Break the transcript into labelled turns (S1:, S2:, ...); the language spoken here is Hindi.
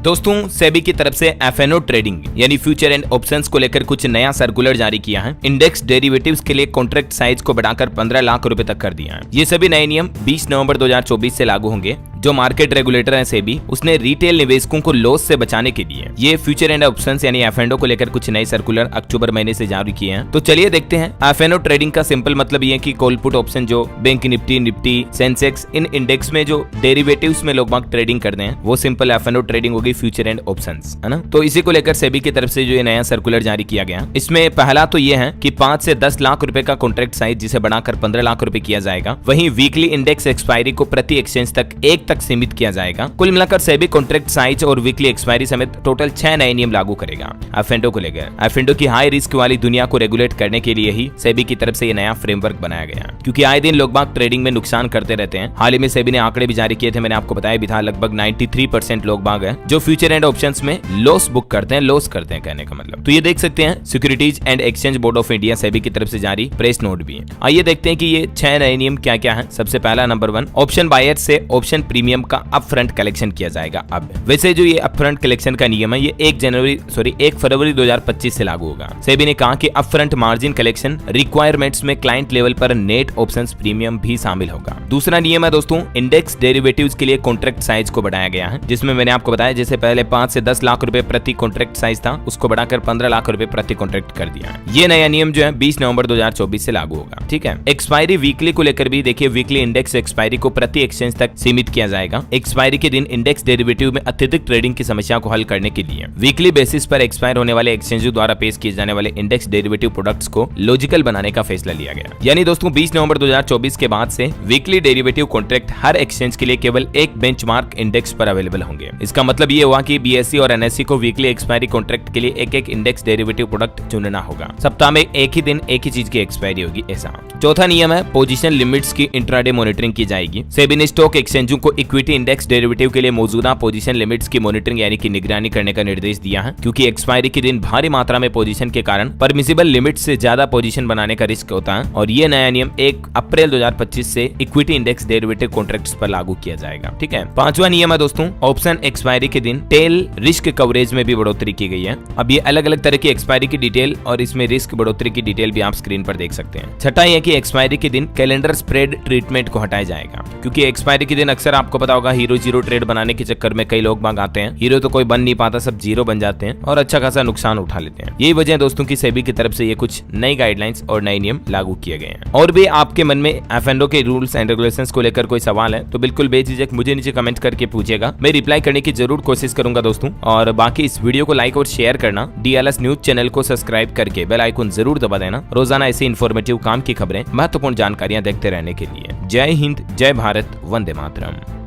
S1: दोस्तों सेबी की तरफ से एफएनओ ट्रेडिंग यानी फ्यूचर एंड ऑप्शंस को लेकर कुछ नया सर्कुलर जारी किया है। इंडेक्स डेरिवेटिव्स के लिए कॉन्ट्रैक्ट साइज को बढ़ाकर 15 लाख रुपए तक कर दिया है। ये सभी नए नियम 20 नवंबर 2024 से लागू होंगे। जो मार्केट रेगुलेटर है सेबी, उसने रिटेल निवेशकों को लॉस से बचाने के लिए ये फ्यूचर एंड ऑप्शंस यानी एफएनओ को लेकर कुछ नए सर्कुलर अक्टूबर महीने से जारी किए हैं। तो चलिए देखते हैं। एफएनओ ट्रेडिंग का सिंपल मतलब ये है कि कॉल पुट ऑप्शन जो बैंक निफ्टी सेंसेक्स इन इंडेक्स में जो डेरिवेटिव्स में लोग बाग ट्रेडिंग करते हैं वो सिंपल एफएनओ ट्रेडिंग होगी, फ्यूचर एंड ऑप्शंस, है ना। तो इसी को लेकर सेबी की तरफ से जो ये नया सर्कुलर जारी किया गया, इसमें पहला तो ये है कि 5 से 10 लाख रुपए का कॉन्ट्रैक्ट साइज जिसे बढ़ाकर 15 लाख रुपए किया जाएगा। वहीं वीकली इंडेक्स एक्सपायरी को प्रति एक्सचेंज तक 1 तक सीमित किया जाएगा। कुल मिलाकर सेबी कॉन्ट्रैक्ट साइज और वीकली एक्सपायरी समेत टोटल 6 नए नियम लागू करेगा एफएनओ को लेकर। एफएनओ की हाई रिस्क वाली दुनिया को रेगुलेट करने के लिए ही सेबी की तरफ से ये नया फ्रेमवर्क बनाया गया, क्योंकि आए दिन लोग बाग ट्रेडिंग में नुकसान करते रहते हैं। हाल ही में सेबी ने आंकड़े भी जारी किए थे, मैंने आपको बताया भी था, लगभग 93% लोग बाग है जो फ्यूचर एंड ऑप्शंस में लॉस बुक करते हैं, लॉस करते हैं कहने का मतलब। तो ये देख सकते हैं securities and exchange board of India SEBI की तरफ से जारी प्रेस नोट भी है। आइए देखते हैं कि ये 6 नए नियम क्या क्या है। सबसे पहला नंबर 1, ऑप्शन बायर से ऑप्शन प्रीमियम का अपफ्रंट कलेक्शन किया जाएगा। अब वैसे जो ये अपफ्रंट कलेक्शन का नियम है ये 1 फरवरी 2025 से लागू होगा। सेबी ने कहा कि अपफ्रंट मार्जिन कलेक्शन रिक्वायरमेंट्स में क्लाइंट लेवल पर नेट ऑप्शंस प्रीमियम भी शामिल होगा। दूसरा नियम है दोस्तों, इंडेक्स डेरिवेटिव्स के लिए कॉन्ट्रैक्ट साइज को बढ़ाया गया है, जिसमें मैंने आपको बताया जैसे पहले 5 से 10 लाख रुपए प्रति कॉन्ट्रैक्ट साइज था, उसको बढ़ाकर 15 लाख रुपए प्रति कॉन्ट्रैक्ट कर दिया है। ये नया नियम जो है 20 नवंबर 2024 से लागू होगा। ठीक है। एक्सपायरी वीकली को लेकर भी देखिए, वीकली इंडेक्स एक्सपायरी को प्रति एक्सचेंज तक सीमित किया जाएगा। एक्सपायरी के दिन इंडेक्स डेरिवेटिव में अत्यधिक ट्रेडिंग की समस्या को हल करने के लिए वीकली बेसिस पर एक्सपायर होने वाले एक्सचेंजों द्वारा पेश किए जाने वाले इंडेक्स डेरिवेटिव प्रोडक्ट्स को लॉजिकल बनाने का फैसला लिया गया। यानी दोस्तों 20 नवंबर 2024 के बाद से वीकली डेरिवेटिव कॉन्ट्रैक्ट हर एक्सचेंज के लिए केवल एक बेंचमार्क इंडेक्स पर अवेलेबल होंगे। इसका मतलब ये हुआ कि बीएसई और एनएसई को वीकली एक्सपायरी कॉन्ट्रैक्ट के लिए एक इंडेक्स डेरिवेटिव प्रोडक्ट चुनना होगा। सप्ताह में एक ही दिन एक ही चीज की एक्सपायरी होगी ऐसा। चौथा नियम है, पोजीशन लिमिट्स की इंट्राडे मॉनिटरिंग की जाएगी। सेबी ने स्टॉक एक्सचेंजों को इक्विटी इंडेक्स डेरिवेटिव के लिए मौजूदा पोजीशन लिमिट्स की मॉनिटरिंग यानी कि निगरानी करने का निर्देश दिया है, क्योंकि एक्सपायरी के दिन भारी मात्रा में पोजीशन के कारण परमिसिबल लिमिट से ज्यादा पोजीशन बनाने का रिस्क होता है। और ये नया नियम 1 अप्रैल 2025 से इक्विटी इंडेक्स डेरिवेटिव कॉन्ट्रैक्ट्स पर लागू किया जाएगा। ठीक है। पांचवा नियम है दोस्तों, ऑप्शन एक्सपायरी के दिन टेल रिस्क कवरेज में भी बढ़ोतरी की गई है। अब ये अलग अलग तरह की एक्सपायरी की डिटेल और इसमें रिस्क बढ़ोतरी की डिटेल भी आप स्क्रीन पर देख सकते हैं। छठा है कि एक्सपायरी के दिन कैलेंडर स्प्रेड ट्रीटमेंट को हटाया जाएगा, क्योंकि एक्सपायरी के दिन अक्सर आपको पता होगा हीरो जीरो ट्रेड बनाने के चक्कर में कई लोग बाग आते हैं, हीरो तो कोई बन नहीं पाता, सब जीरो बन जाते हैं और अच्छा खासा नुकसान उठा लेते हैं। यही वजह दोस्तों की सेबी की तरफ से ये कुछ नई गाइडलाइंस और नए नियम लागू किए गए हैं। और भी आपके मन में एफएनओ के रूल्स एंड रेगुलेशंस को लेकर कोई सवाल है तो बिल्कुल बेझिझक मुझे नीचे कमेंट करके पूछिएगा, मैं रिप्लाई करने की जरूर कोशिश करूंगा दोस्तों। और बाकी इस वीडियो को लाइक और शेयर करना, डीएलएस न्यूज चैनल को सब्सक्राइब करके बेल आइकन जरूर दबा देना, रोजाना ऐसी इन्फॉर्मेटिव काम की खबरें, महत्वपूर्ण जानकारियां देखते रहने के लिए। जय हिंद, जय भारत, वंदे मातरम।